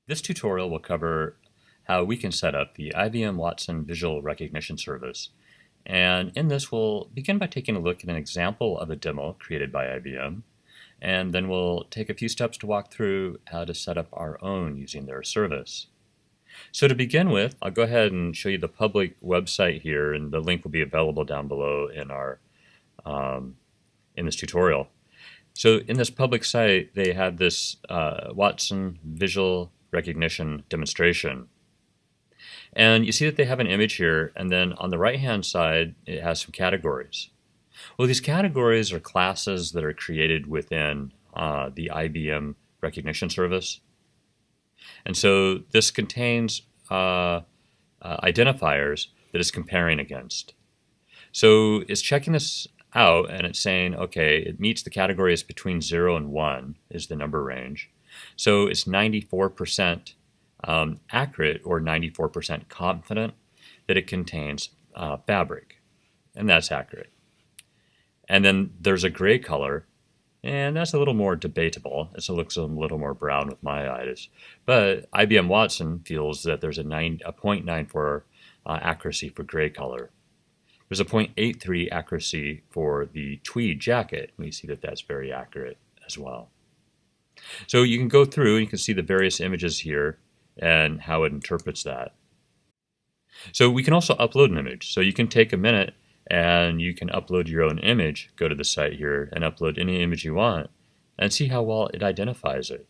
This tutorial will cover how we can set up the IBM Watson Visual Recognition Service. And in this, we'll begin by taking a look at an example of a demo created by IBM. And then we'll take a few steps to walk through how to set up our own using their service. So to begin with, I'll go ahead and show you the public website here, and the link will be available down below in our in this tutorial. So in this public site, they have this Watson Visual Recognition demonstration. And you see that they have an image here, and then on the right-hand side, it has some categories. Well, these categories are classes that are created within the IBM recognition service. And so this contains identifiers that it's comparing against. So it's checking this out, and it's saying, okay, it meets the categories between 0 and 1 is the number range. So it's 94% accurate or 94% confident that it contains fabric, and that's accurate. And then there's a gray color, and that's a little more debatable. It looks a little more brown with my eyes. But IBM Watson feels that there's a 0.94 accuracy for gray color. There's a 0.83 accuracy for the tweed jacket. We see that that's very accurate as well. So you can go through and you can see the various images here and how it interprets that. So we can also upload an image. So you can take a minute and you can upload your own image. Go to the site here and upload any image you want and see how well it identifies it.